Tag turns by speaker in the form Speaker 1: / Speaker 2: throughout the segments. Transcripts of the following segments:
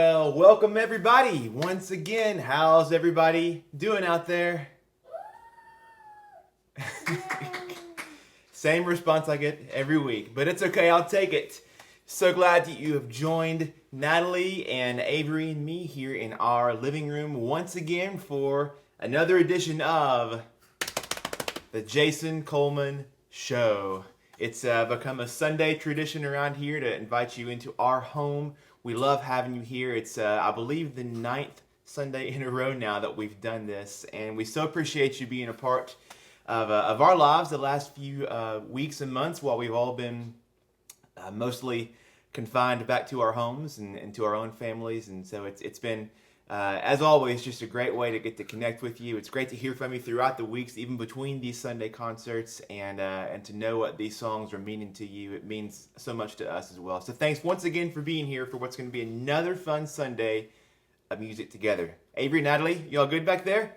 Speaker 1: Well, welcome everybody once again. How's everybody doing out there? Same response I get every week, but it's okay, I'll take it. So glad that you have joined Natalie and Avery and me here in our living room once again for another edition of the Jason Coleman Show. It's become a Sunday tradition around here to invite you into our home. We love having you here. It's, I believe, the 9th Sunday in a row now that we've done this, and we so appreciate you being a part of our lives the last few weeks and months while we've all been mostly confined back to our homes and to our own families. And so it's been, as always, just a great way to get to connect with you. It's great to hear from you throughout the weeks, even between these Sunday concerts, and to know what these songs are meaning to you. It means so much to us as well. So thanks once again for being here for what's going to be another fun Sunday of music together. Avery, Natalie, you all good back there?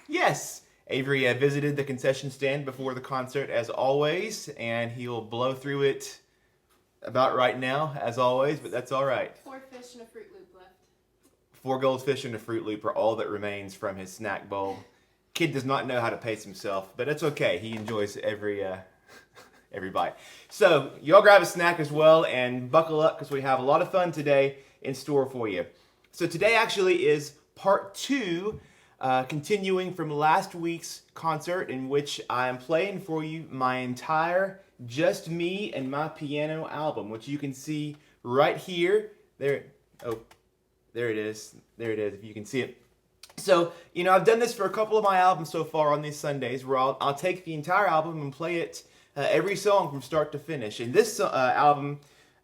Speaker 1: Yes. Avery visited the concession stand before the concert, as always, and he'll blow through it about right now, as always, but that's all right.
Speaker 2: 4 fish and a Fruit Loop left.
Speaker 1: 4 goldfish and a Fruit Loop are all that remains from his snack bowl. Kid does not know how to pace himself, but it's okay. He enjoys every bite. So y'all grab a snack as well and buckle up because we have a lot of fun today in store for you. So today actually is part 2, continuing from last week's concert, in which I am playing for you my entire Just Me and My Piano album, which you can see right here. There it is. There it is, if you can see it. So, I've done this for a couple of my albums so far on these Sundays, where I'll take the entire album and play it, every song from start to finish. And this album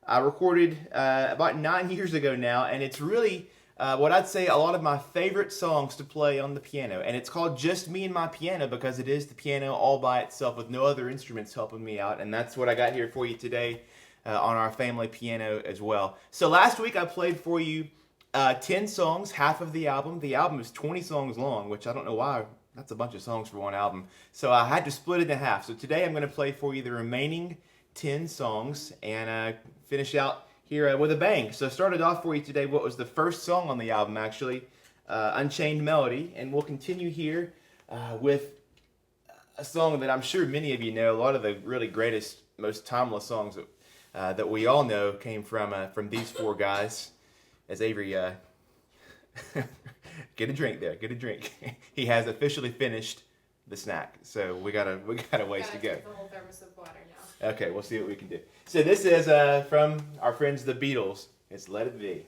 Speaker 1: I recorded about 9 years ago now, and it's really what I'd say a lot of my favorite songs to play on the piano. And it's called Just Me and My Piano because it is the piano all by itself with no other instruments helping me out. And that's what I got here for you today on our family piano as well. So last week I played for you 10 songs, half of the album. The album is 20 songs long, which I don't know why. That's a bunch of songs for one album. So I had to split it in half. So today I'm going to play for you the remaining 10 songs and finish out here with a bang. So I started off for you today what was the first song on the album, actually, Unchained Melody. And we'll continue here with a song that I'm sure many of you know. A lot of the really greatest, most timeless songs that we all know came from these 4 guys. As Avery, get a drink there, get a drink. He has officially finished the snack, so we got a ways to go.
Speaker 2: Drink the whole thermos of water now.
Speaker 1: Okay, we'll see what we can do. So this is from our friends the Beatles. It's Let It Be.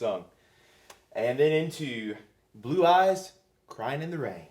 Speaker 1: song. And then into Blue Eyes, Crying in the Rain.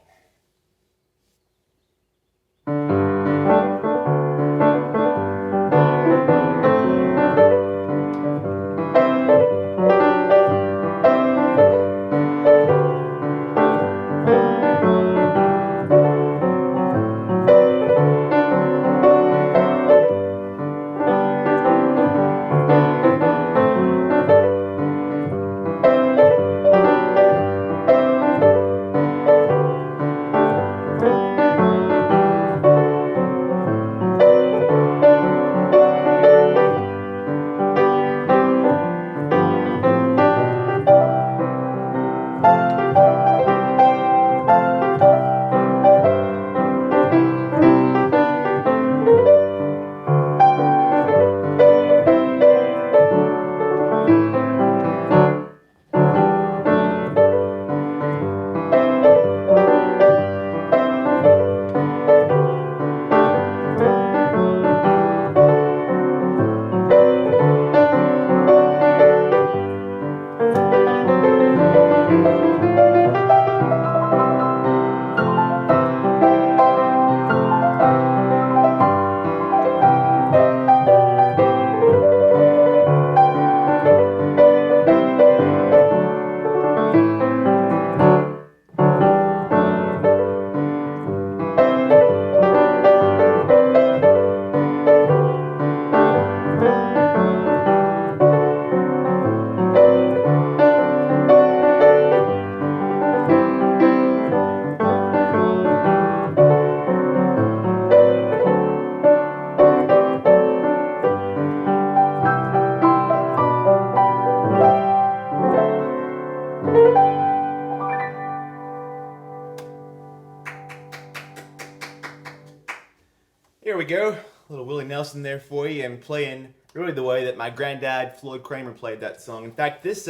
Speaker 1: Here we go, a little Willie Nelson there for you, and playing really the way that my granddad Floyd Cramer played that song. In fact, this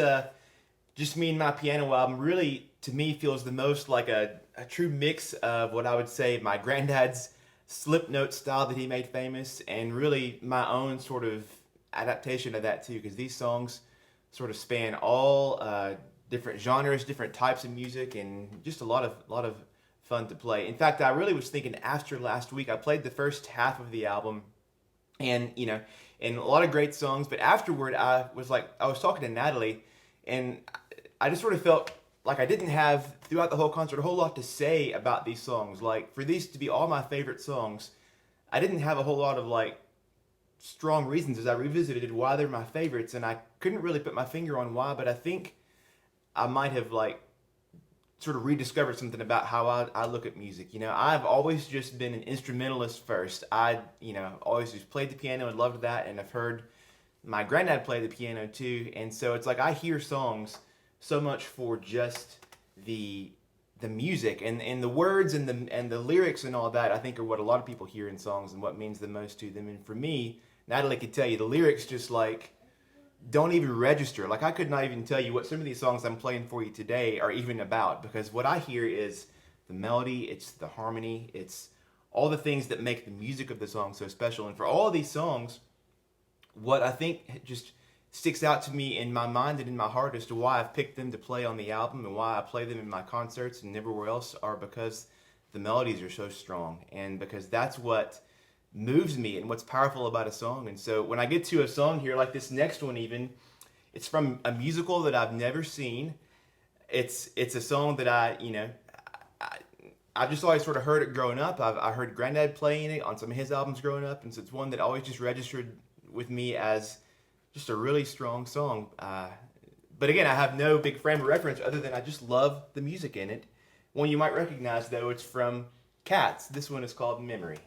Speaker 1: Just Me and My Piano album really, to me, feels the most like a true mix of what I would say my granddad's slip note style that he made famous, and really my own sort of adaptation of that too, because these songs sort of span all different genres, different types of music, and just a lot of fun to play. In fact, I really was thinking after last week, I played the first half of the album, and and a lot of great songs, but afterward I was talking to Natalie, and I just sort of felt like I didn't have, throughout the whole concert, a whole lot to say about these songs. Like, for these to be all my favorite songs, I didn't have a whole lot of strong reasons as I revisited why they're my favorites, and I couldn't really put my finger on why, but I think I might have sort of rediscovered something about how I look at music. I've always just been an instrumentalist first. I always just played the piano and loved that, and I've heard my granddad play the piano too, and so it's like I hear songs so much for just the music and the words and the lyrics and all that. I think are what a lot of people hear in songs and what means the most to them. And for me, Natalie could tell you the lyrics just don't even register. I could not even tell you what some of these songs I'm playing for you today are even about, because what I hear is the melody, it's the harmony, it's all the things that make the music of the song so special. And for all of these songs, what I think just sticks out to me in my mind and in my heart as to why I've picked them to play on the album and why I play them in my concerts and everywhere else are because the melodies are so strong, and because that's what moves me and what's powerful about a song. And so when I get to a song here like this next one, even, it's from a musical that I've never seen. It's a song that I've just always sort of heard it growing up. I heard Granddad playing it on some of his albums growing up, and so it's one that always just registered with me as just a really strong song. But again, I have no big frame of reference other than I just love the music in it. One you might recognize, though, it's from Cats. This one is called Memory.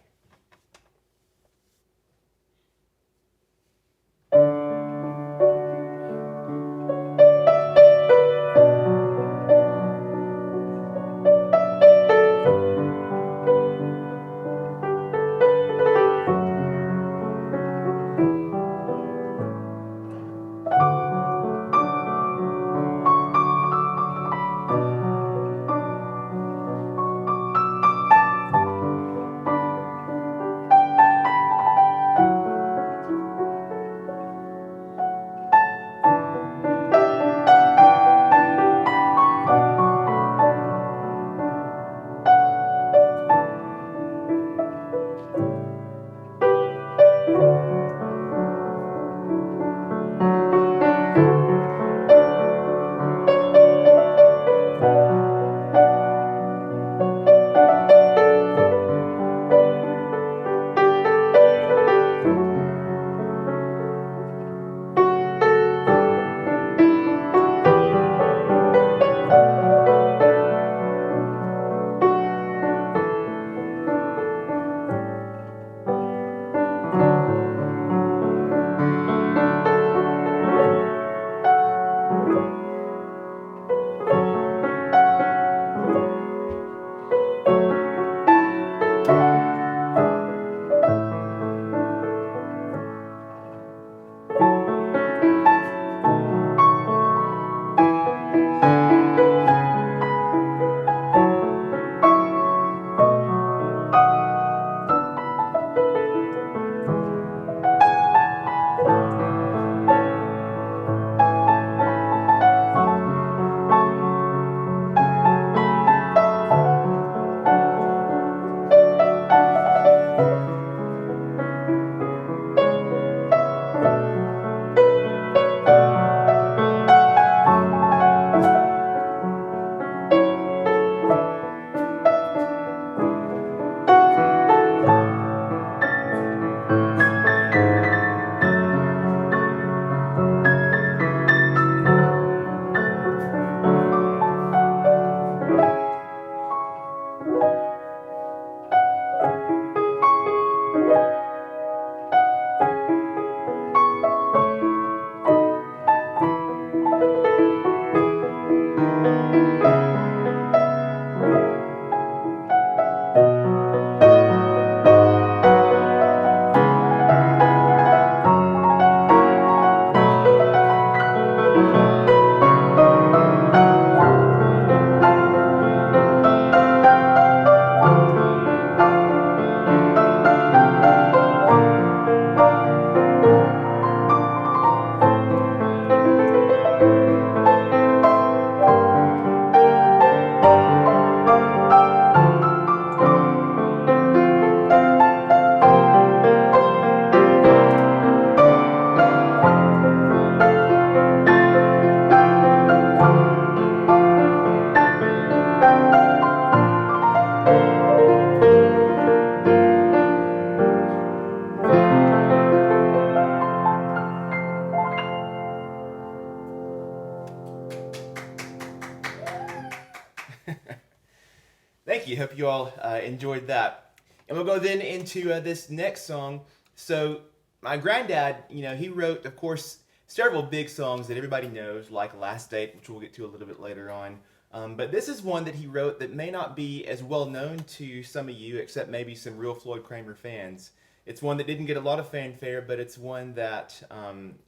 Speaker 1: Thank you. Hope you all enjoyed that. And we'll go then into this next song. So my granddad, he wrote, of course, several big songs that everybody knows, like Last Date, which we'll get to a little bit later on. But this is one that he wrote that may not be as well known to some of you, except maybe some real Floyd Cramer fans. It's one that didn't get a lot of fanfare, but it's one that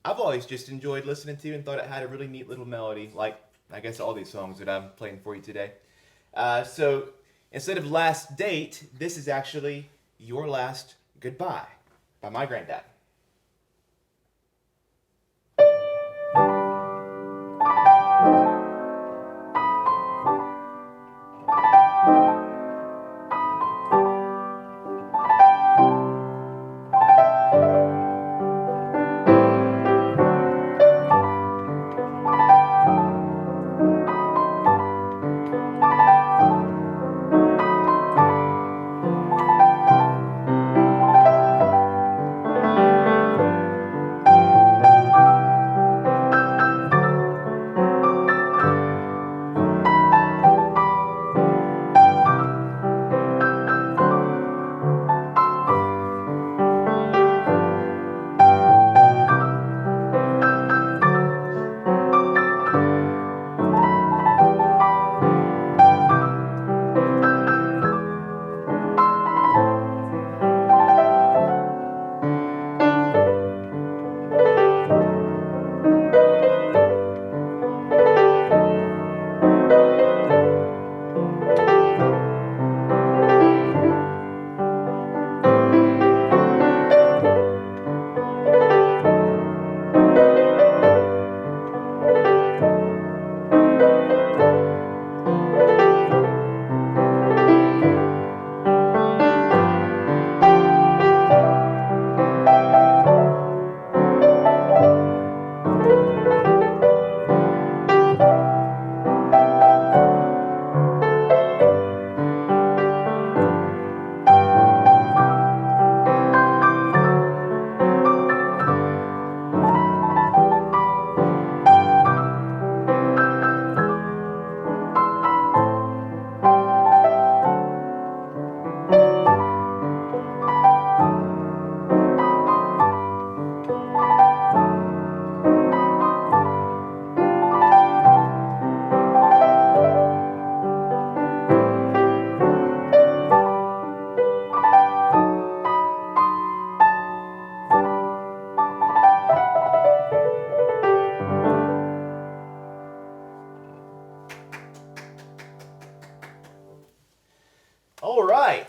Speaker 1: I've always just enjoyed listening to and thought it had a really neat little melody, like I guess all these songs that I'm playing for you today. So instead of Last Date, this is actually Your Last Goodbye by my granddad.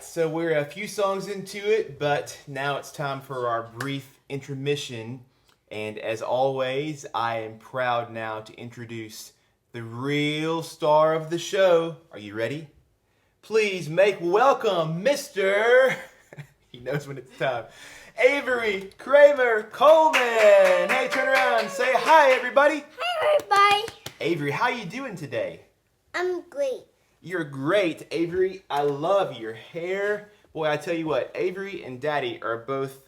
Speaker 1: So we're a few songs into it, but now it's time for our brief intermission. And as always, I am proud now to introduce the real star of the show. Are you ready? Please make welcome Mr. He knows when it's time. Avery Cramer Coleman. Hey, turn around and say hi, everybody.
Speaker 3: Hi, everybody.
Speaker 1: Avery, how you doing today?
Speaker 3: I'm great.
Speaker 1: You're great, Avery. I love your hair. Boy, I tell you what, Avery and Daddy are both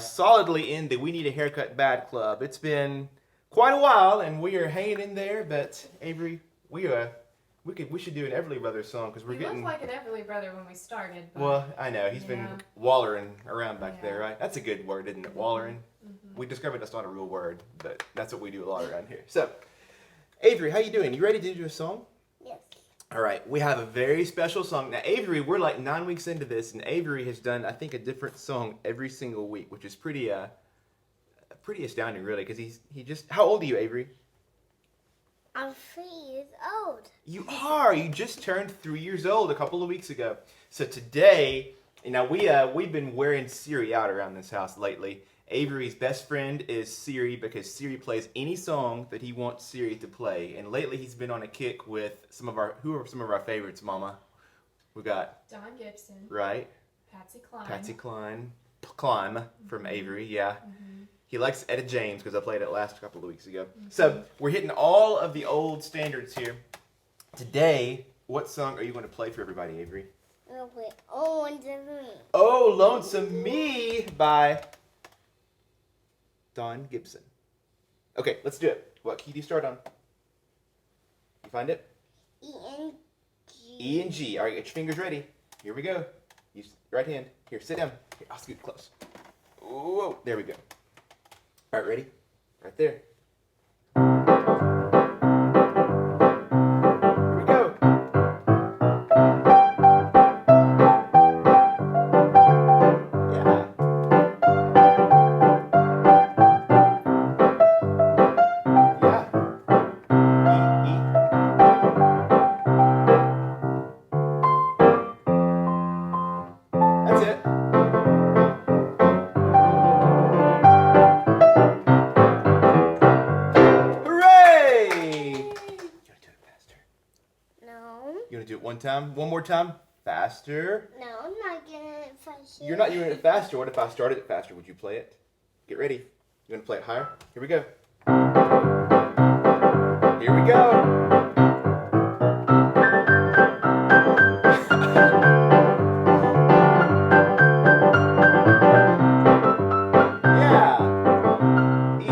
Speaker 1: solidly in the We Need a Haircut Bad Club. It's been quite a while, and we are hanging in there. But Avery, we should do an Everly Brothers song because we're getting.
Speaker 2: We looked like an Everly Brother when we started. But
Speaker 1: Well, I know he's been wallering around back there, right? That's a good word, isn't it? Wallering.
Speaker 2: Mm-hmm.
Speaker 1: We discovered that's not a real word, but that's what we do a lot around here. So, Avery, how you doing? You ready to do a song?
Speaker 3: Yes.
Speaker 1: All right, we have a very special song. Now, Avery, we're like 9 weeks into this, and Avery has done, I think, a different song every single week, which is pretty astounding, really, because he just... How old are you, Avery?
Speaker 3: I'm 3 years old.
Speaker 1: You are. You just turned 3 years old a couple of weeks ago. So today, we've been wearing Siri out around this house lately. Avery's best friend is Siri because Siri plays any song that he wants Siri to play. And lately he's been on a kick with who are some of our favorites, Mama? We got
Speaker 2: Don Gibson.
Speaker 1: Right.
Speaker 2: Patsy Cline.
Speaker 1: Climb from Avery, yeah.
Speaker 2: Mm-hmm.
Speaker 1: He likes Etta James because I played it last couple of weeks ago. Mm-hmm. So we're hitting all of the old standards here. Today, what song are you going to play for everybody, Avery?
Speaker 3: I'll play Oh, Lonesome Me.
Speaker 1: Oh, Lonesome Me by Don Gibson. Okay, let's do it. What key do you start on? You find it?
Speaker 3: E, N, G.
Speaker 1: E and G. All right, get your fingers ready. Here we go. Use right hand. Here, sit down. Here, I'll scoot close. Whoa, there we go. All right, ready? Right there. Here we go. Yeah. Yeah. E, E. That's it. Hooray! You want to do it faster?
Speaker 3: No.
Speaker 1: You want to do it one time? One more time? Faster.
Speaker 3: No, I'm not getting it faster.
Speaker 1: You're not doing it faster. What if I started it faster? Would you play it? Get ready. You want to play it higher? Here we go. Here we go. Yeah. E.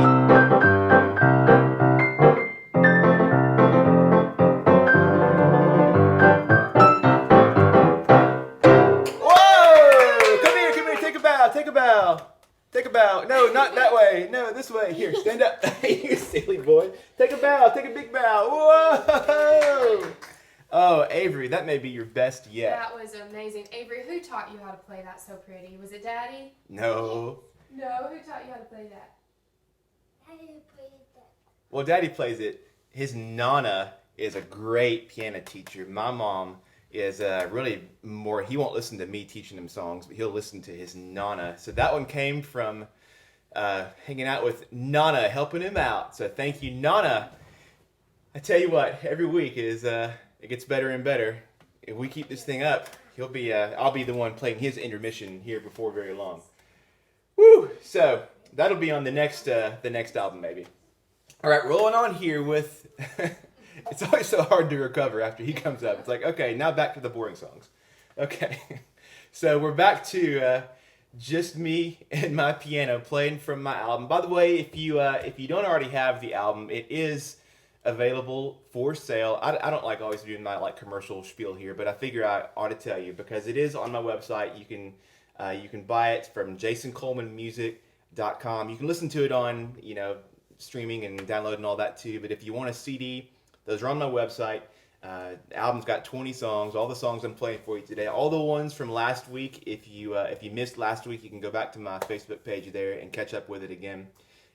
Speaker 1: Whoa! Come here. Take a bow. Take a bow. Take a bow. No, not that way. No, this way. Here, stand up. You silly boy. Take a bow. Take a big bow. Whoa! Oh, Avery, that may be your best yet.
Speaker 2: That was amazing. Avery, who taught you how to play that so pretty? Was it Daddy?
Speaker 1: No.
Speaker 2: No, who taught you how to play that?
Speaker 3: Daddy played that.
Speaker 1: Well, Daddy plays it. His Nana is a great piano teacher. My mom is really more, he won't listen to me teaching him songs, but he'll listen to his Nana. So that one came from hanging out with Nana, helping him out. So thank you, Nana. I tell you what, every week it gets better and better. If we keep this thing up, he'll be I'll be the one playing his intermission here before very long. Woo! So that'll be on the next album maybe. All right, rolling on here with. It's always so hard to recover after he comes up. It's like, okay, now back to the boring songs. Okay, so we're back to just me and my piano playing from my album. By the way, if you don't already have the album, it is available for sale. I don't like always doing my like commercial spiel here, but I figure I ought to tell you because it is on my website. You can buy it from jasoncolemanmusic.com. You can listen to it on streaming and download and all that too. But if you want a CD, those are on my website. The album's got 20 songs. All the songs I'm playing for you today, all the ones from last week. If you missed last week, you can go back to my Facebook page there and catch up with it again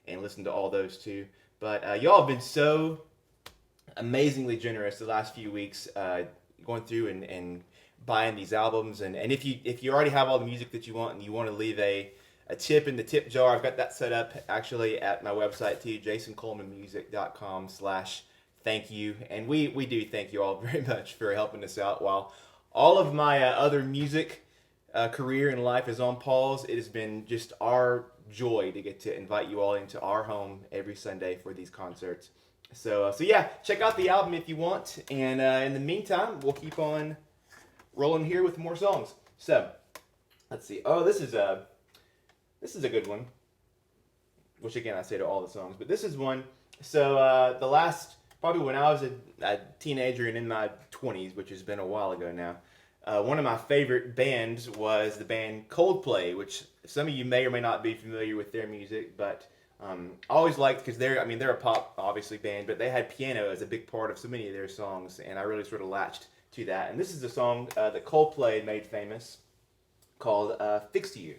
Speaker 1: and listen to all those too. But y'all have been so amazingly generous the last few weeks, going through and buying these albums. And if you already have all the music that you want and you want to leave a tip in the tip jar, I've got that set up actually at my website too, jasoncolemanmusic.com/thank you. And we do thank you all very much for helping us out. While all of my other music career and life is on pause, it has been just our joy to get to invite you all into our home every Sunday for these concerts. So yeah, check out the album if you want. And in the meantime, we'll keep on rolling here with more songs. So let's see. Oh, this is a good one. Which again, I say to all the songs, but this is one. So the last, probably when I was a teenager and in my 20s, which has been a while ago now, one of my favorite bands was the band Coldplay, which some of you may or may not be familiar with their music, but I always liked, because they're a pop, obviously, band, but they had piano as a big part of so many of their songs, and I really sort of latched to that. And this is a song that Coldplay made famous called Fix You.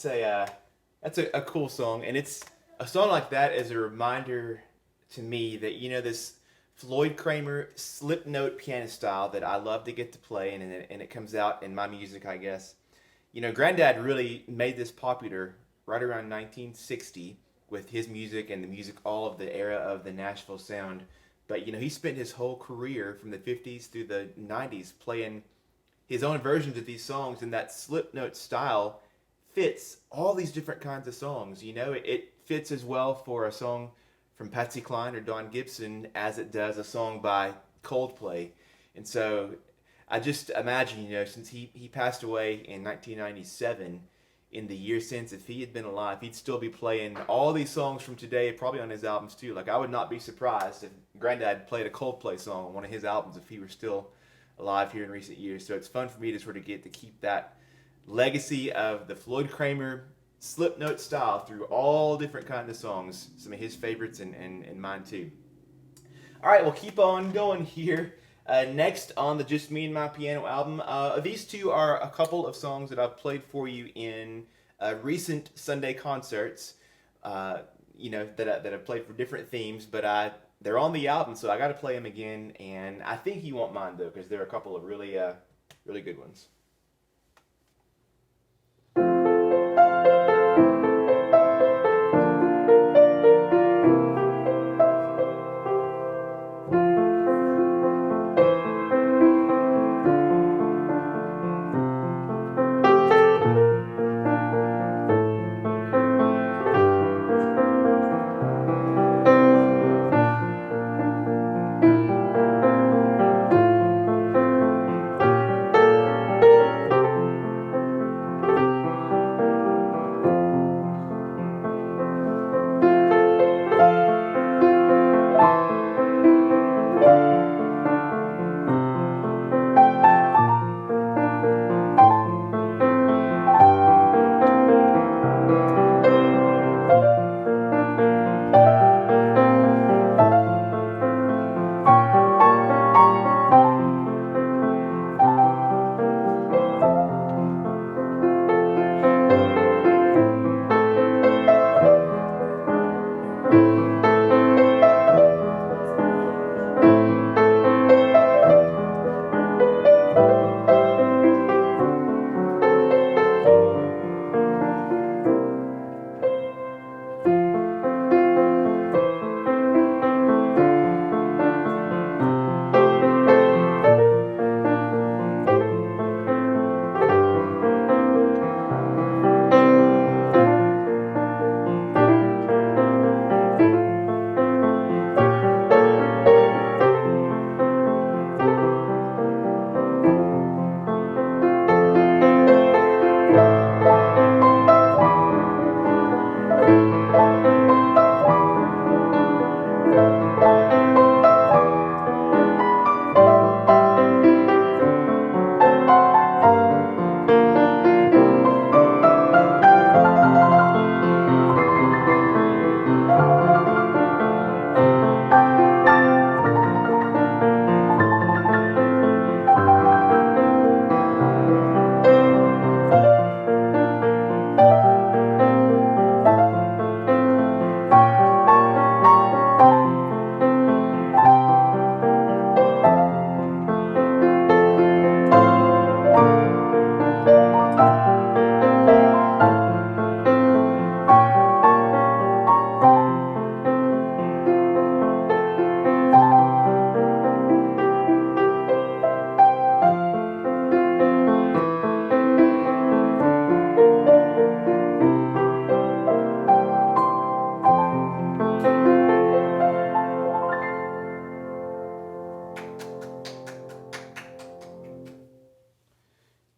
Speaker 1: that's a cool song, and it's a song like that is a reminder to me that this Floyd Cramer slip note piano style that I love to get to play, and it comes out in my music, I guess. Granddad really made this popular right around 1960 with his music and the music all of the era of the Nashville sound. But he spent his whole career from the 50s through the 90s playing his own versions of these songs, and that slip note style fits all these different kinds of songs. It fits as well for a song from Patsy Cline or Don Gibson as it does a song by Coldplay. And so I just imagine, since he passed away in 1997, in the year since, if he had been alive, he'd still be playing all these songs from today, probably on his albums too. Like, I would not be surprised if Granddad played a Coldplay song on one of his albums if he were still alive here in recent years. So it's fun for me to sort of get to keep that legacy of the Floyd Cramer slip note style through all different kinds of songs, some of his favorites and mine too. All right, we'll keep on going here. Next on the Just Me and My Piano album, these two are a couple of songs that I've played for you in recent Sunday concerts, that I've played for different themes, but they're on the album, so I got to play them again, and I think you won't mind, though, because they're a couple of really, really good ones.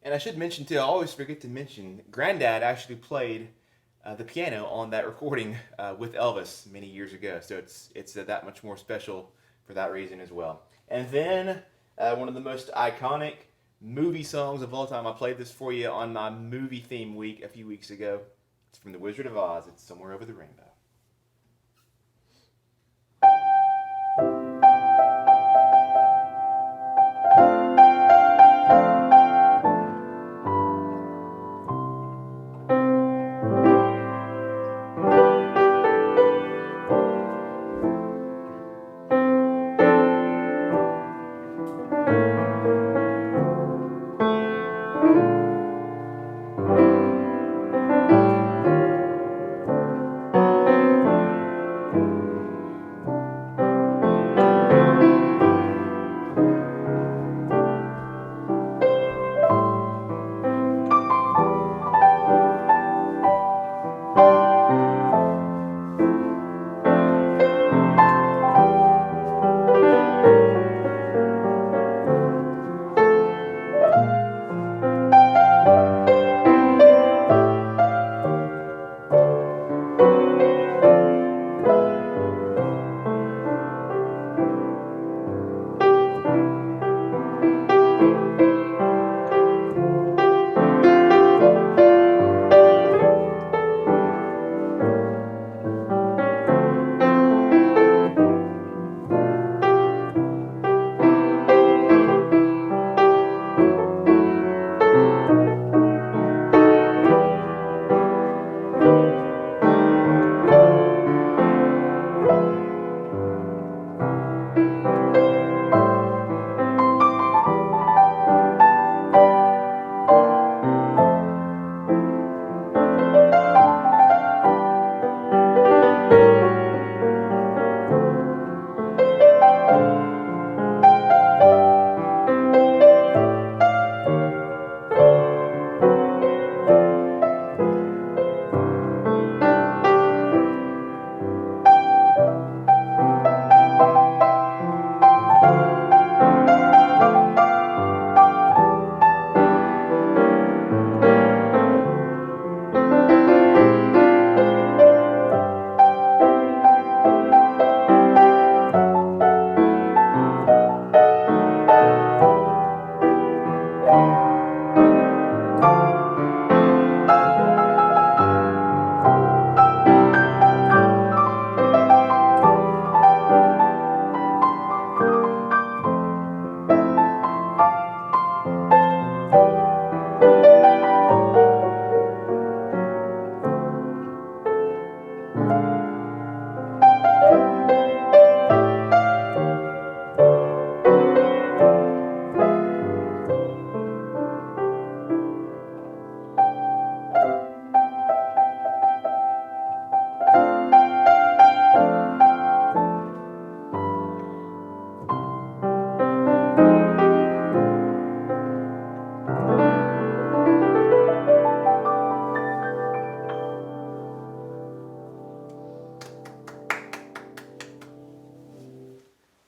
Speaker 1: And I should mention too, I always forget to mention, Granddad actually played the piano on that recording with Elvis many years ago. So it's that much more special for that reason as well. And then one of the most iconic movie songs of all time. I played this for you on my movie theme week a few weeks ago. It's from The Wizard of Oz. It's Somewhere Over the Rainbow.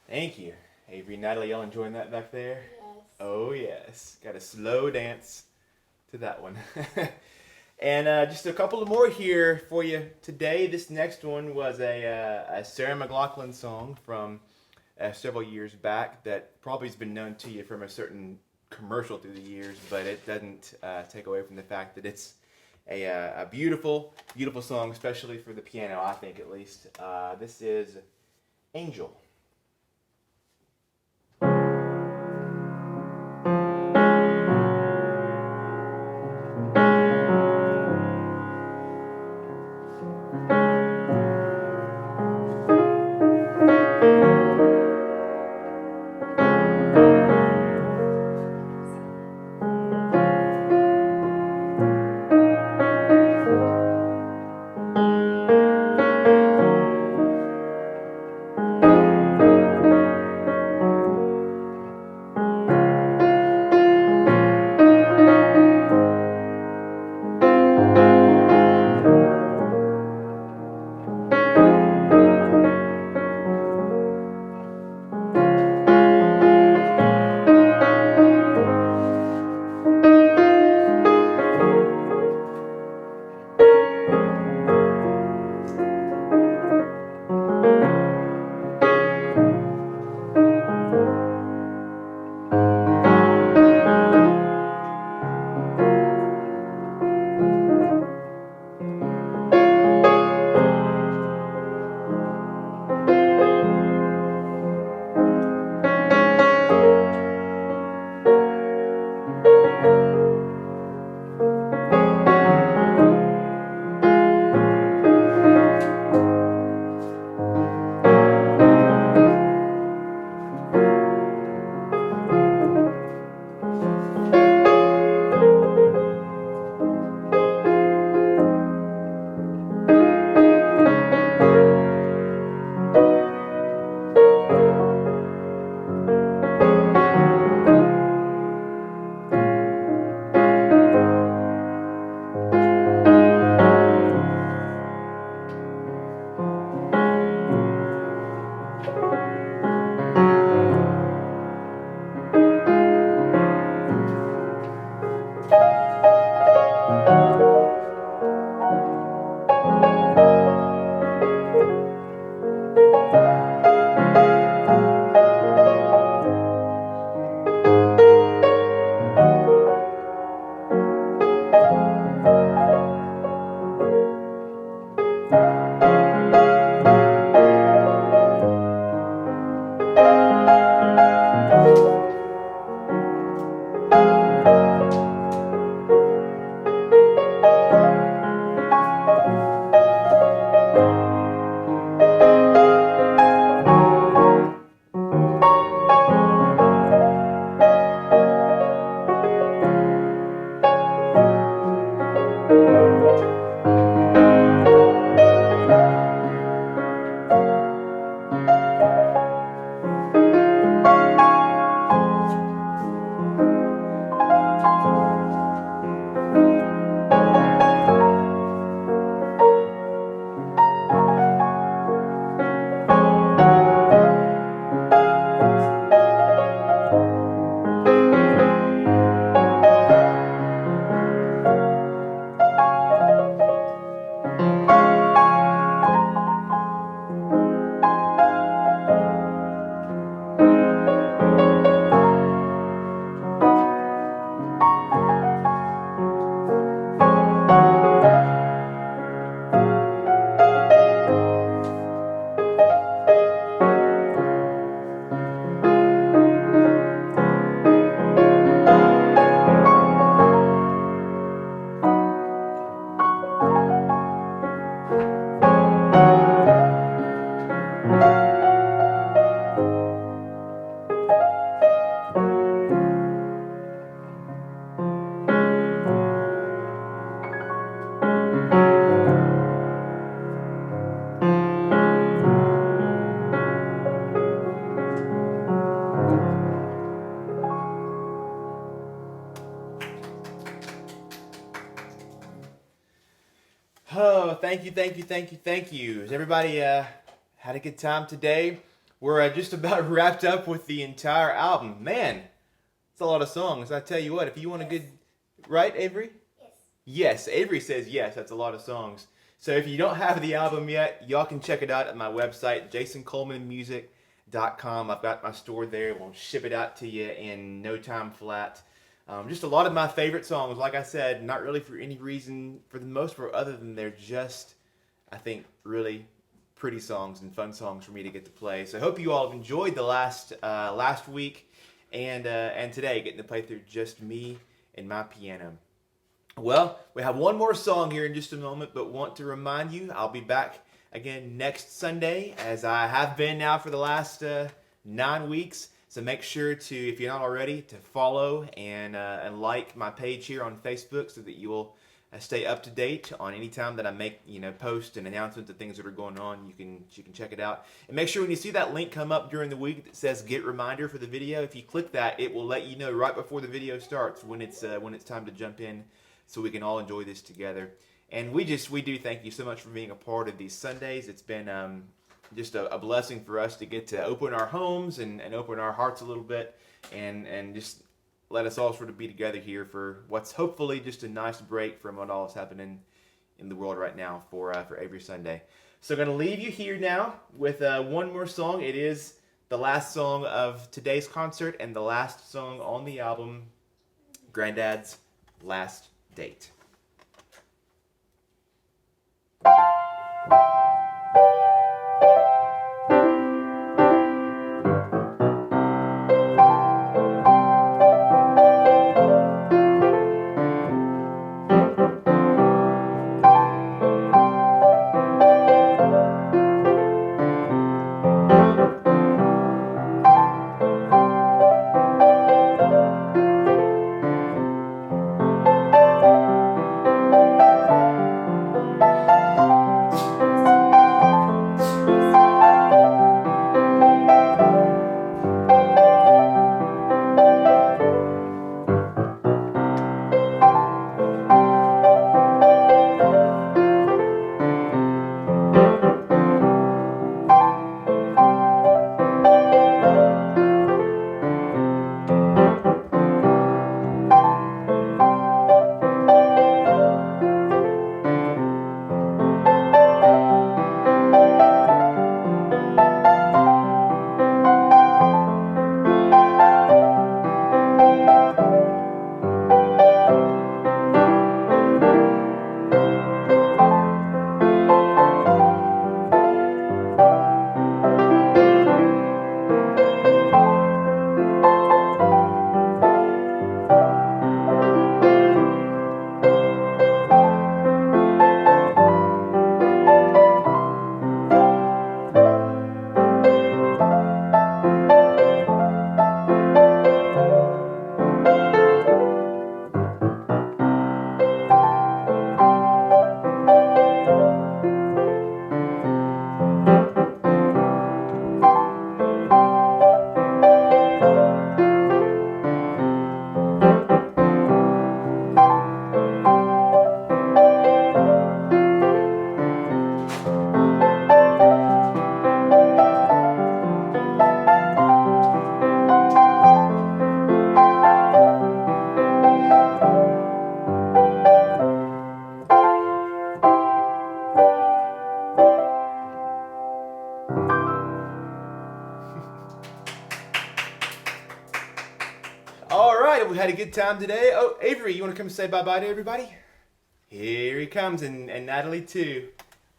Speaker 1: Thank you. Avery, Natalie, y'all enjoying that back there?
Speaker 3: Yes.
Speaker 1: Oh, yes. Got a slow dance to that one. And just a couple of more here for you today. This next one was a Sarah McLachlan song from several years back that probably has been known to you from a certain commercial through the years, but it doesn't take away from the fact that it's a beautiful, beautiful song, especially for the piano, I think at least. This is Angel. Thank you. Has everybody had a good time today? We're just about wrapped up with the entire album. Man, it's a lot of songs. I tell you what, if you want a good... Right, Avery?
Speaker 3: Yes.
Speaker 1: Yes, Avery says yes, that's a lot of songs. So if you don't have the album yet, y'all can check it out at my website, jasoncolemanmusic.com. I've got my store there. We'll ship it out to you in no time flat. Just a lot of my favorite songs, like I said, not really for any reason, for the most part, other than they're just, I think, really pretty songs and fun songs for me to get to play. So I hope you all have enjoyed the last week and today, getting to play through just me and my piano. Well, we have one more song here in just a moment, but want to remind you, I'll be back again next Sunday, as I have been now for the last 9 weeks. So make sure to, if you're not already, to follow and like my page here on Facebook, so that you will stay up to date on any time that I make, post and announcements of things that are going on. You can check it out. And make sure when you see that link come up during the week that says "Get Reminder" for the video, if you click that, it will let you know right before the video starts when it's time to jump in, so we can all enjoy this together. And we do thank you so much for being a part of these Sundays. It's been just a blessing for us to get to open our homes and open our hearts a little bit, and just let us all sort of be together here for what's hopefully just a nice break from what all is happening in the world right now for every Sunday. So I'm going to leave you here now with one more song. It is the last song of today's concert and the last song on the album, Granddad's Last Date. All right, we had a good time today. Oh, Avery, you want to come say bye-bye to everybody? Here he comes, and Natalie too.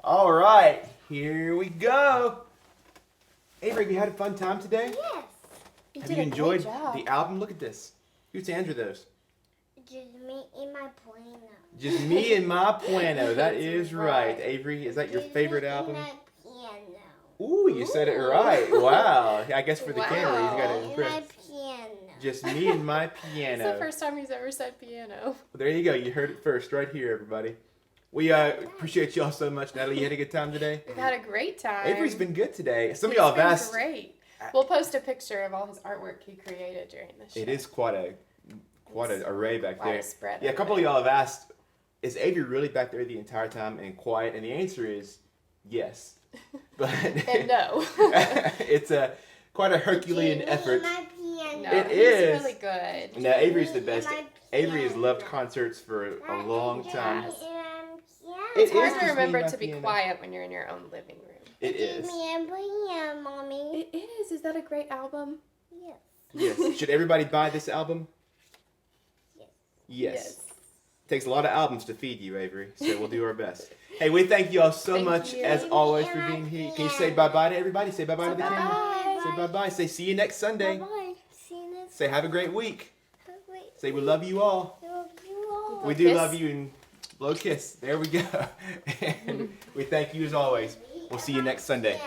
Speaker 1: All right, here we go. Avery, you had a fun time today?
Speaker 3: Yes.
Speaker 1: Have you enjoyed the album? Look at this. Whose hands are those?
Speaker 3: Just me and my piano.
Speaker 1: Just me and my piano. That is right. Avery, is that your favorite album?
Speaker 3: My piano.
Speaker 1: Ooh, you said it right. Wow. I guess for the camera, he's got to
Speaker 3: My
Speaker 1: impress.
Speaker 3: piano.
Speaker 1: Just me and my
Speaker 2: It's
Speaker 1: piano.
Speaker 2: the first time he's ever said piano.
Speaker 1: Well, there you go. You heard it first right here, everybody. We appreciate y'all so much. Natalie, you had a good time today?
Speaker 2: We've had a great time.
Speaker 1: Avery's been good today. Some of
Speaker 2: He's
Speaker 1: y'all have
Speaker 2: been
Speaker 1: asked.
Speaker 2: great. We'll post a picture of all his artwork he created during the show.
Speaker 1: It is quite an array back there.
Speaker 2: Widespread
Speaker 1: Yeah, a couple of
Speaker 2: array.
Speaker 1: y'all have asked is Avery really back there the entire time and quiet? And the answer is yes. But
Speaker 4: And no.
Speaker 1: it's quite a Herculean effort.
Speaker 3: My piano.
Speaker 4: No,
Speaker 1: It
Speaker 4: he's
Speaker 1: is.
Speaker 4: really good.
Speaker 1: Now, Avery's the best.
Speaker 3: My
Speaker 1: Avery has loved
Speaker 3: piano.
Speaker 1: concerts for a long time.
Speaker 3: Just me and
Speaker 1: It
Speaker 4: It's hard
Speaker 1: is
Speaker 4: to
Speaker 1: just me
Speaker 4: remember
Speaker 1: and my
Speaker 4: to be
Speaker 1: piano.
Speaker 4: quiet when you're in your own living room.
Speaker 1: It
Speaker 3: Just
Speaker 1: is.
Speaker 3: me and piano, mommy.
Speaker 4: It is. Is that a great album?
Speaker 3: Yes.
Speaker 1: Yes. Should everybody buy this album?
Speaker 3: Yes.
Speaker 1: Yes. Takes a lot of albums to feed you, Avery, so we'll do our best. Hey, we thank you all so
Speaker 4: Thank
Speaker 1: much,
Speaker 4: you.
Speaker 1: as always, for being here. Can you say bye-bye to everybody? Say bye-bye to the camera.
Speaker 4: Bye.
Speaker 1: Say bye-bye. Say see you next Sunday.
Speaker 3: Bye-bye. See you next
Speaker 1: Say have a great week.
Speaker 3: Wait.
Speaker 1: Say we love you all.
Speaker 3: Love you all.
Speaker 1: We do
Speaker 4: Kiss.
Speaker 1: love you, and blow a kiss. There we go. And we thank you as always. We'll see you next Sunday.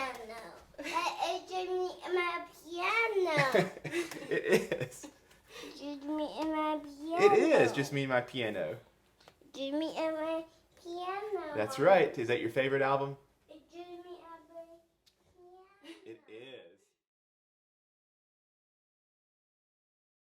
Speaker 3: Just me and my piano.
Speaker 1: It is.
Speaker 3: Just me and my piano.
Speaker 1: It is. Just me and my piano.
Speaker 3: Just me and my piano.
Speaker 1: That's right. Is that your favorite album?